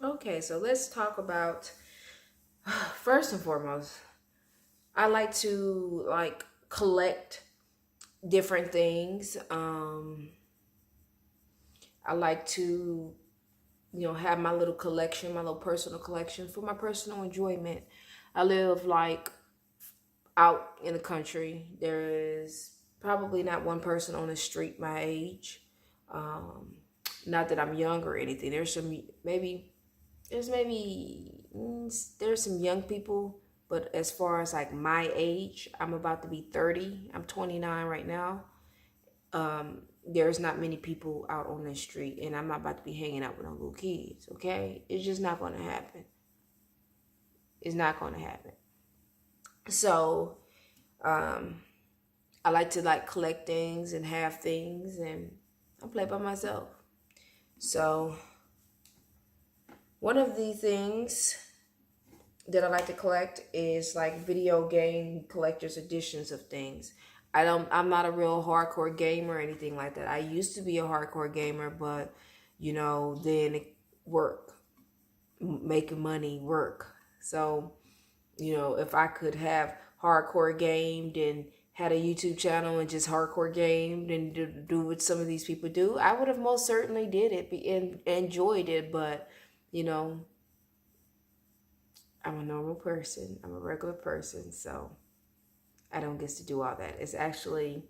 Okay, so let's talk about first and foremost, I like to collect different things. I like to, have my little collection, my little personal collection for my personal enjoyment. I live out in the country. There is probably not one person on the street my age. Um, Not that I'm young or anything. There's some young people, but as far as like my age, I'm about to be 30. I'm 29 right now. There's not many people out on the street, and I'm not about to be hanging out with no little kids. Okay, it's just not going to happen. It's not going to happen. So, um, I like to collect things and have things, and I play by myself. So, one of the things that I like to collect is like video game collector's editions of things. I'm not a real hardcore gamer or anything like that. I used to be a hardcore gamer, but then work, making money, work. So, if I could have hardcore gamed and had a YouTube channel and just hardcore gamed and do what some of these people do, I would have most certainly did it and enjoyed it. But, you know, I'm a normal person. I'm a regular person, so I don't get to do all that. It's actually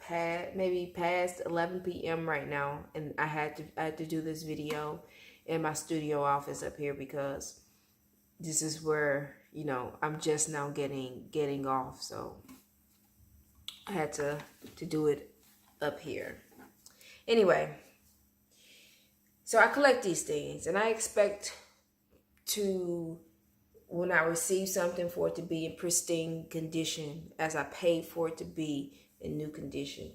maybe past 11 p.m. right now, and I had to do this video in my studio office up here because this is where I'm just now getting off, so I had to do it up here. Anyway, so I collect these things, and I expect to, when I receive something, for it to be in pristine condition as I paid for it to be in new condition.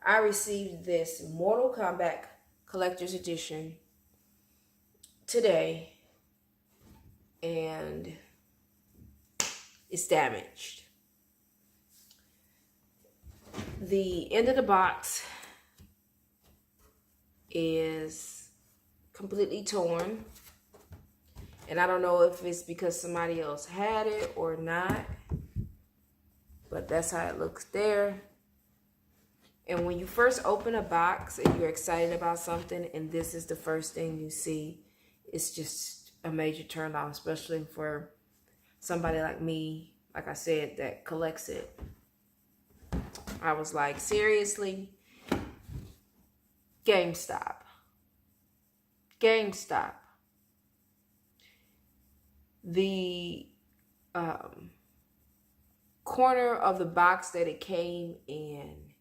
I received this Mortal Kombat Collector's Edition today, and it's damaged. The end of the box is completely torn. And I don't know if it's because somebody else had it or not, but that's how it looks there. And when you first open a box and you're excited about something and this is the first thing you see, it's just a major turn off, especially for somebody like me, like I said, that collects it. I was like, seriously? Gamestop. The corner of the box that it came in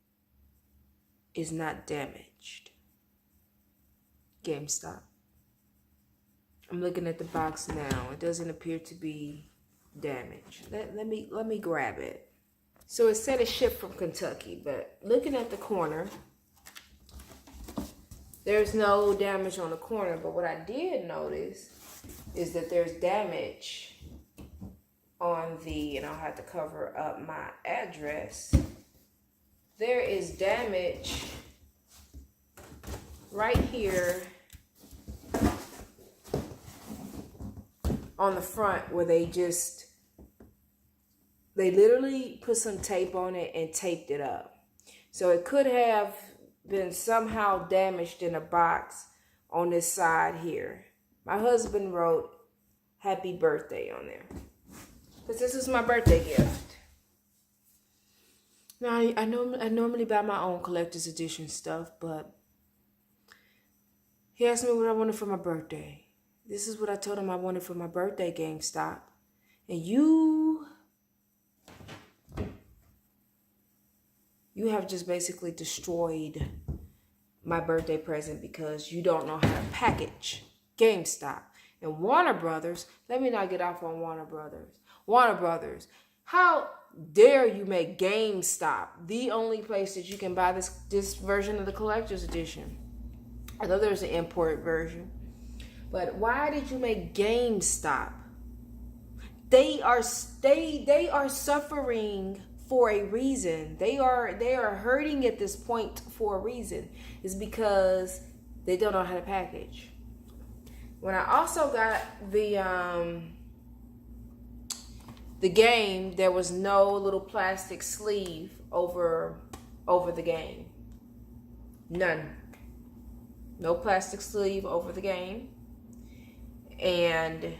is not damaged. Gamestop. I'm looking at the box now. It doesn't appear to be damaged. Let me grab it. So it said it shipped from Kentucky, but looking at the corner, there's no damage on the corner. But what I did notice is that there's damage on the, and I'll have to cover up my address. There is damage right here on the front where they literally put some tape on it and taped it up. So it could have been somehow damaged in a box on this side here. My husband wrote happy birthday on there, because this is my birthday gift. Now, I normally buy my own collector's edition stuff, but he asked me what I wanted for my birthday. This is what I told him I wanted for my birthday, GameStop. And you have just basically destroyed my birthday present because you don't know how to package GameStop. And Warner Brothers, let me not get off on Warner Brothers. Warner Brothers, how dare you make GameStop the only place that you can buy this version of the collector's edition? I know there's an import version, but why did you make GameStop? They are suffering for a reason. They are hurting at this point for a reason. It's because they don't know how to package. When I also got the game, there was no little plastic sleeve over the game. None. No plastic sleeve over the game. And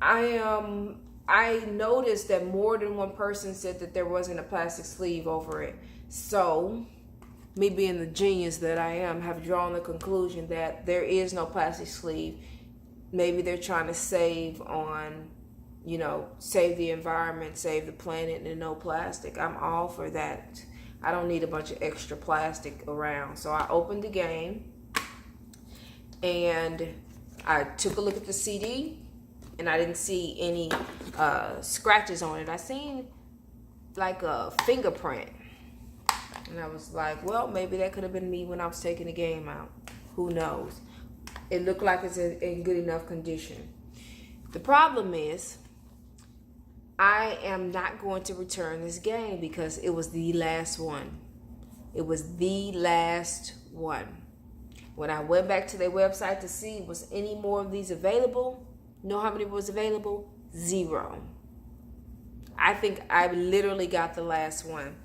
I noticed that more than one person said that there wasn't a plastic sleeve over it. So, me being the genius that I am, have drawn the conclusion that there is no plastic sleeve. Maybe they're trying to save on, save the environment, save the planet, and no plastic. I'm all for that. I don't need a bunch of extra plastic around. So I opened the game and I took a look at the CD, and I didn't see any scratches on it. I seen like a fingerprint. And I was like, well, maybe that could have been me when I was taking the game out. Who knows? It looked like it's in good enough condition. The problem is, I am not going to return this game because it was the last one. It was the last one. When I went back to their website to see was any more of these available, know how many was available? 0. I think I literally got the last one.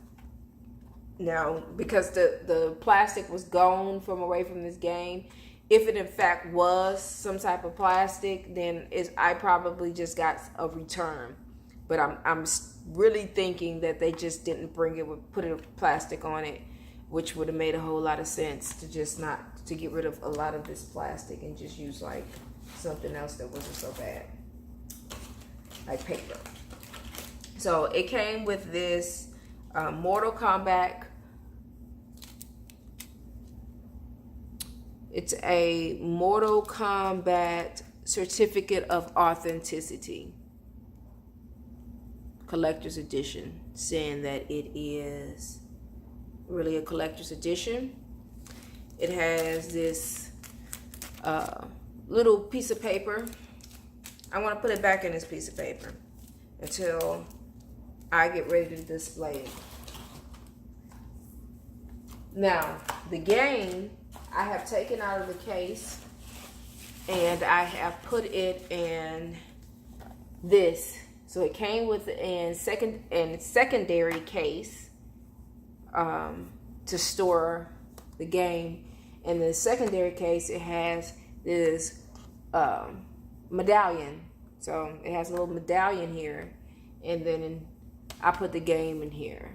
Now, because the plastic was gone from away from this game, if it in fact was some type of plastic, then I probably just got a return. But I'm really thinking that they just didn't put a plastic on it, which would have made a whole lot of sense to get rid of a lot of this plastic and just use like something else that wasn't so bad, like paper. So it came with this Mortal Kombat. It's a Mortal Kombat Certificate of Authenticity, Collector's Edition, saying that it is really a collector's edition. It has this little piece of paper. I want to put it back in this piece of paper until I get ready to display it. Now, the game I have taken out of the case and I have put it in this. So it came with secondary case to store the game. In the secondary case, it has this medallion. So it has a little medallion here, and then I put the game in here.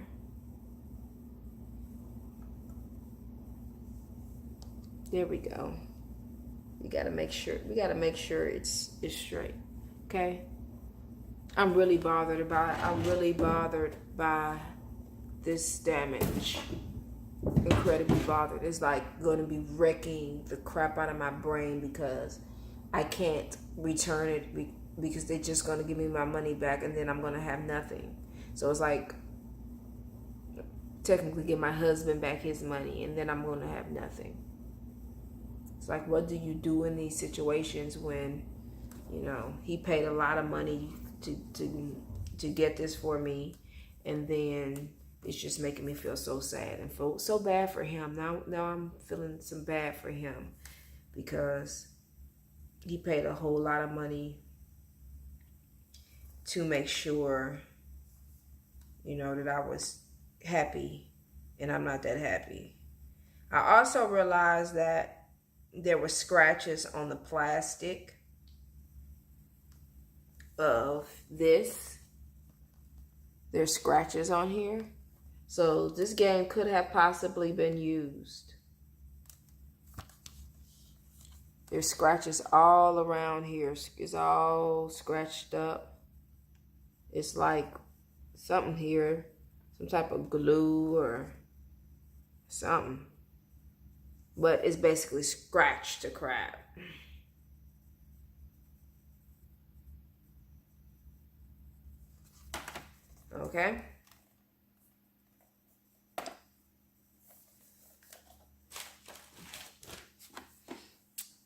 There we go. We gotta make sure it's straight. Okay. I'm really bothered by this damage. Incredibly bothered. It's like going to be wrecking the crap out of my brain because I can't return it because they're just going to give me my money back and then I'm going to have nothing. So it's like technically give my husband back his money and then I'm going to have nothing. It's like, what do you do in these situations when, he paid a lot of money to get this for me, and then it's just making me feel so sad and feel so bad for him. Now I'm feeling some bad for him because he paid a whole lot of money to make sure, that I was happy, and I'm not that happy. I also realized that there were scratches on the plastic of this. There's scratches on here. So this game could have possibly been used. There's scratches all around here. It's all scratched up. It's like something here, some type of glue or something. But it's basically scratched to crap. Okay.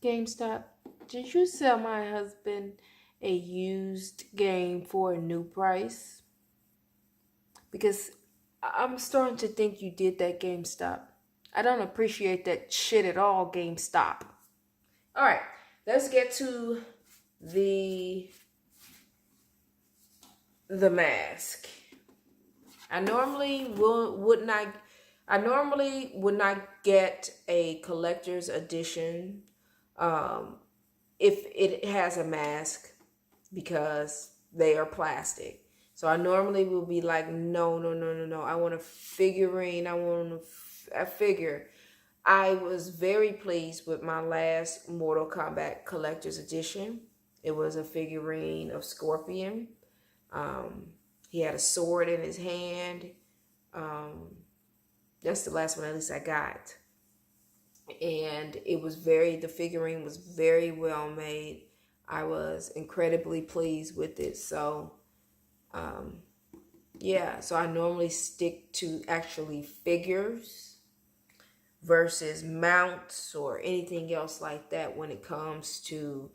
Gamestop, did you sell my husband a used game for a new price? Because I'm starting to think you did that, GameStop. I don't appreciate that shit at all, GameStop. All right, let's get to the mask. I normally would not get a collector's edition if it has a mask because they are plastic. So I normally will be like, no, no, no, no, no. I want a figurine. I want a figure. I was very pleased with my last Mortal Kombat Collector's Edition. It was a figurine of Scorpion. He had a sword in his hand. That's the last one at least I got. And the figurine was very well made. I was incredibly pleased with it. So, yeah, so I normally stick to actually figures versus mounts or anything else like that when it comes to,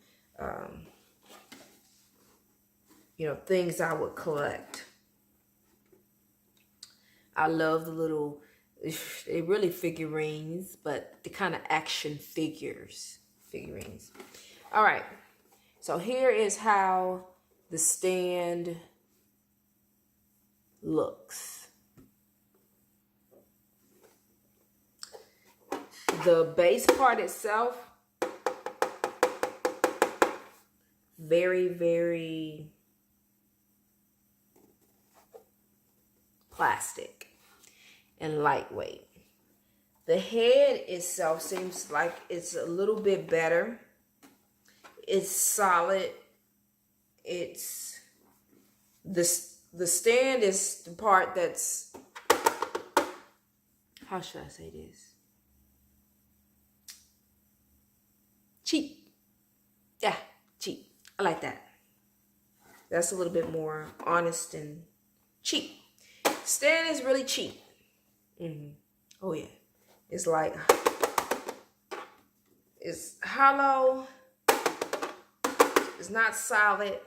things I would collect. I love the little, they really figurines, but the kind of action figurines. All right, so here is how the stand looks. The base part itself, very, very plastic and lightweight. The head itself seems like it's a little bit better. It's solid. It's the stand is the part that's, how should I say this? Cheap. Yeah, cheap. I like that. That's a little bit more honest and cheap. Stand is really cheap. Oh yeah. It's like, it's hollow. It's not solid.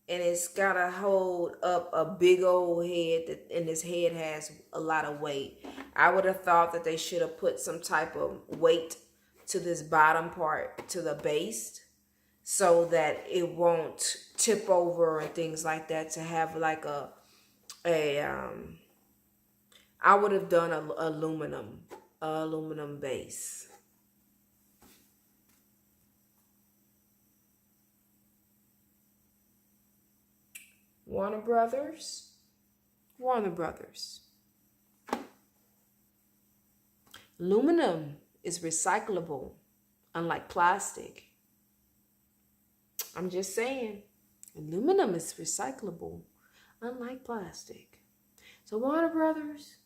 And it's got to hold up a big old head, and this head has a lot of weight. I would have thought that they should have put some type of weight to this bottom part, to the base, so that it won't tip over and things like that, to have like I would have done a aluminum base. Warner Brothers. Aluminum is recyclable, unlike plastic. I'm just saying, aluminum is recyclable, unlike plastic. So Warner Brothers,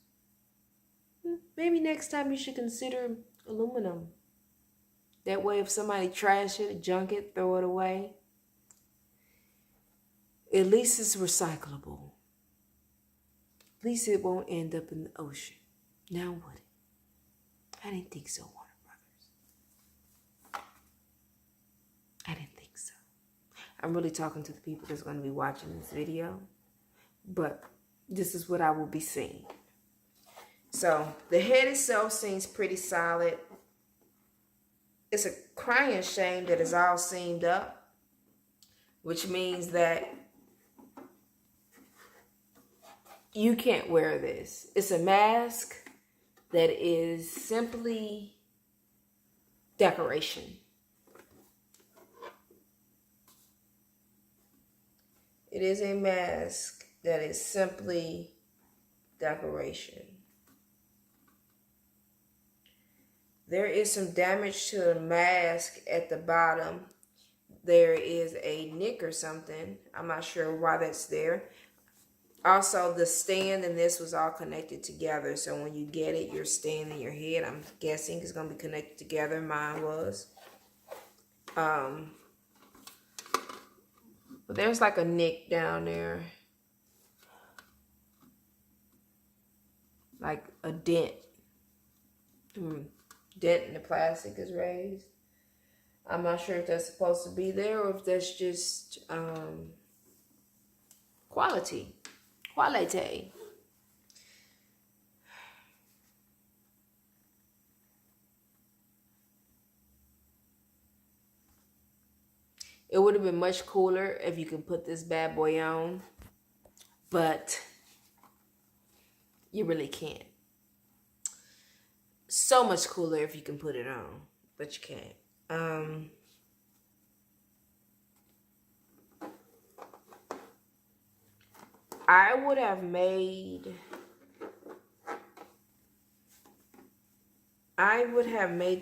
maybe next time you should consider aluminum. That way, if somebody trash it, junk it, throw it away, at least it's recyclable. At least it won't end up in the ocean. Now would it? I didn't think so, Warner Brothers. I didn't think so. I'm really talking to the people that's going to be watching this video, but this is what I will be seeing. So the head itself seems pretty solid. It's a crying shame that it's all seamed up, which means that you can't wear this. It's a mask that is simply decoration. It is a mask that is simply decoration. There is some damage to the mask at the bottom. There is a nick or something. I'm not sure why that's there. Also, the stand and this was all connected together. So when you get it, your stand and your head, I'm guessing, is going to be connected together. Mine was. But there's like a nick down there. Like a dent. Dent in the plastic is raised. I'm not sure if that's supposed to be there or if that's just quality. It would have been much cooler if you could put this bad boy on, but you really can't. So much cooler if you can put it on, but you can't. I would have made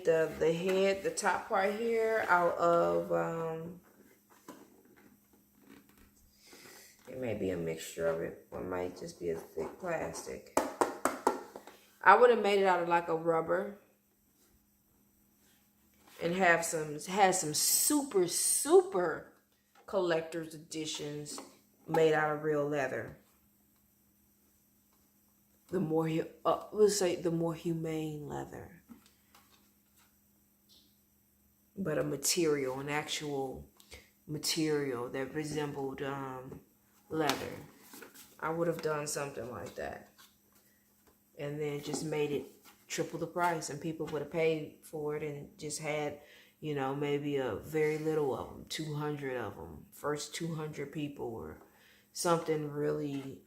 the head, the top part here, out of it may be a mixture of it, or it might just be a thick plastic. I would have made it out of like a rubber, and had some super collector's editions made out of real leather. Let's say the more humane leather, but an actual material that resembled leather. I would have done something like that, and then just made it triple the price, and people would have paid for it, and just had, you know, maybe a very little of them, 200 of them, first 200 people, or something really,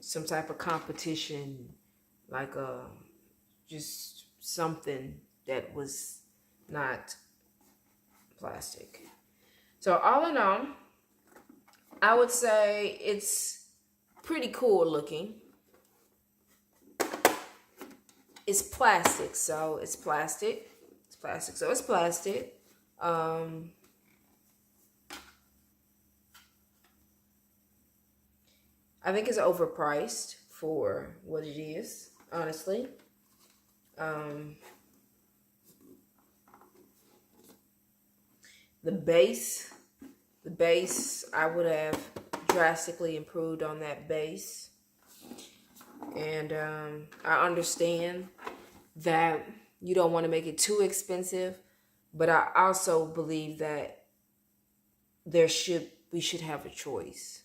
some type of competition, like just something that was not plastic. So all in all, I would say it's pretty cool looking. It's plastic, so it's plastic. It's plastic, so it's plastic. I think it's overpriced for what it is, honestly. The base, I would have drastically improved on that base. And I understand that you don't want to make it too expensive, but I also believe that we should have a choice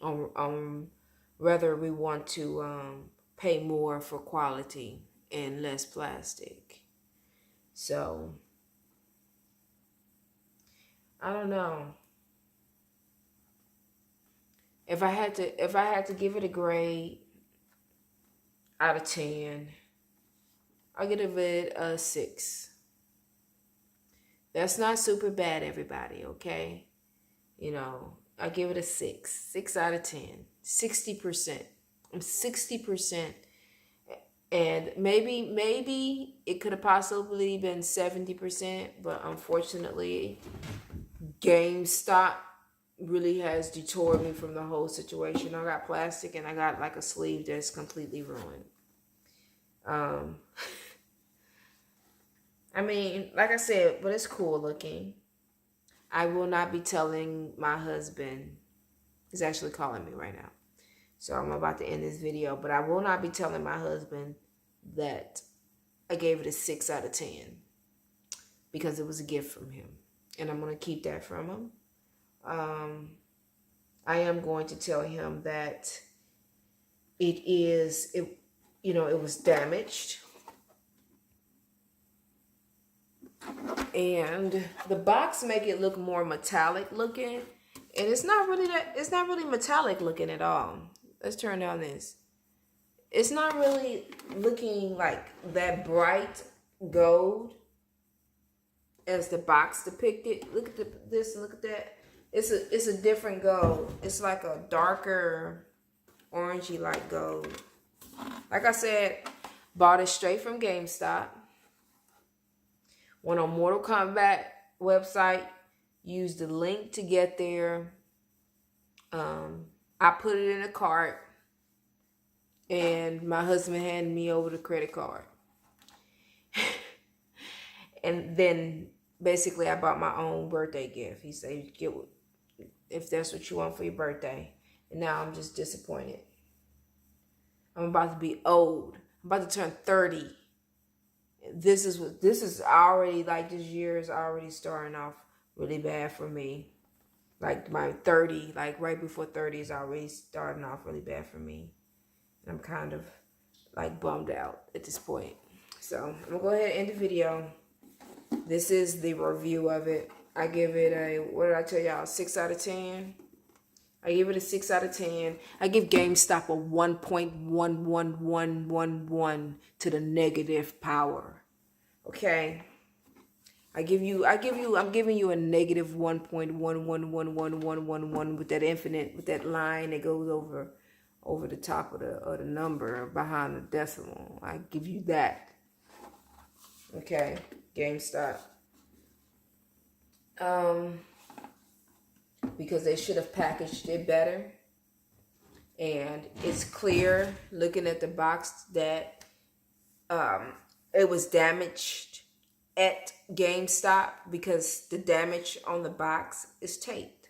on whether we want to pay more for quality and less plastic. So I don't know. If I had to give it a grade out of 10, I'll give it a 6. That's not super bad, everybody, okay? You know, I give it a 6. 6 out of 10. 60%. I'm 60%. And maybe it could have possibly been 70%, but unfortunately, Gamestop really has detoured me from the whole situation. I got plastic, and I got like a sleeve that's completely ruined. I mean, like I said, but it's cool looking. I will not be telling my husband. He's actually calling me right now, so I'm about to end this video, but I will not be telling my husband that I gave it a 6 out of 10 because it was a gift from him, and I'm going to keep that from him. I am going to tell him that it was damaged, and the box make it look more metallic looking, and it's not really metallic looking at all. Let's turn down this. It's not really looking like that bright gold as the box depicted. Look at this, look at that. It's a different gold. It's like a darker orangey like gold. Like I said, bought it straight from GameStop. Went on Mortal Kombat website, used the link to get there. I put it in a cart, and my husband handed me over the credit card. And then basically I bought my own birthday gift. He said, "Get if that's what you want for your birthday." And now I'm just disappointed. I'm about to be old. I'm about to turn 30. This is already, like, this year is already starting off really bad for me. Like my 30, like right before 30 is already starting off really bad for me. And I'm kind of like bummed out at this point. So I'm gonna go ahead and end the video. This is the review of it. I give it a, what did I tell y'all, 6 out of 10? I give it a 6 out of 10. I give GameStop a 1.11111 to the negative power. Okay? I'm giving you a negative 1.1111111 with that infinite, with that line that goes over the top of the number behind the decimal. I give you that. Okay, GameStop. Because they should have packaged it better. And it's clear looking at the box that it was damaged at GameStop, because the damage on the box is taped,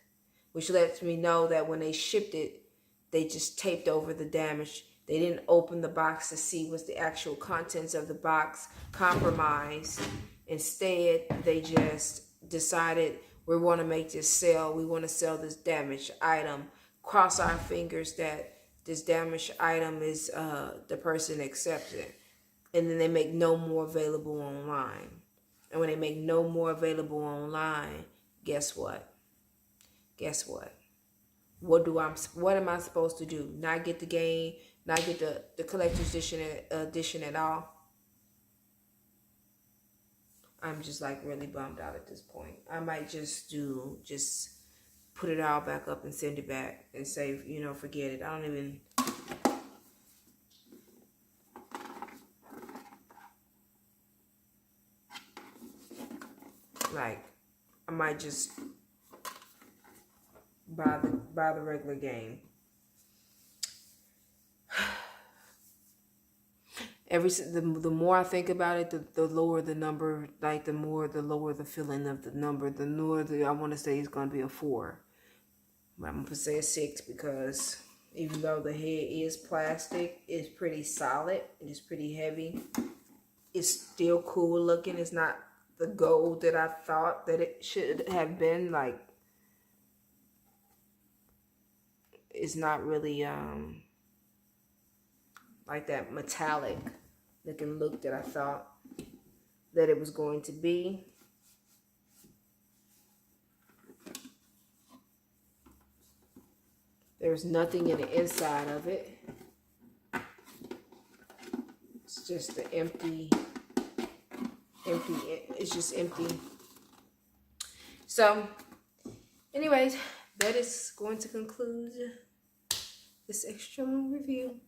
which lets me know that when they shipped it, they just taped over the damage. They didn't open the box to see what's the actual contents of the box compromised. Instead, they just decided, we want to make this sale. We want to sell this damaged item. Cross our fingers that this damaged item is the person accepts it. And then they make no more available online. And when they make no more available online, guess what? Guess what? What am I supposed to do? Not get the game, not get the collector's edition at all? I'm just like really bummed out at this point. I might just put it all back up and send it back and say, forget it. I don't even. Like, I might just buy the regular game. The more I think about it, the lower the number. Like the lower the feeling of the number. The more I want to say it's going to be a 4. But I'm going to say a 6, because even though the head is plastic, it's pretty solid. It's pretty heavy. It's still cool looking. It's not the gold that I thought that it should have been. Like, it's not really like that metallic looking look that I thought that it was going to be. There's nothing in the inside of it. It's just the empty, it's just empty. So, anyways, that is going to conclude this extra long review.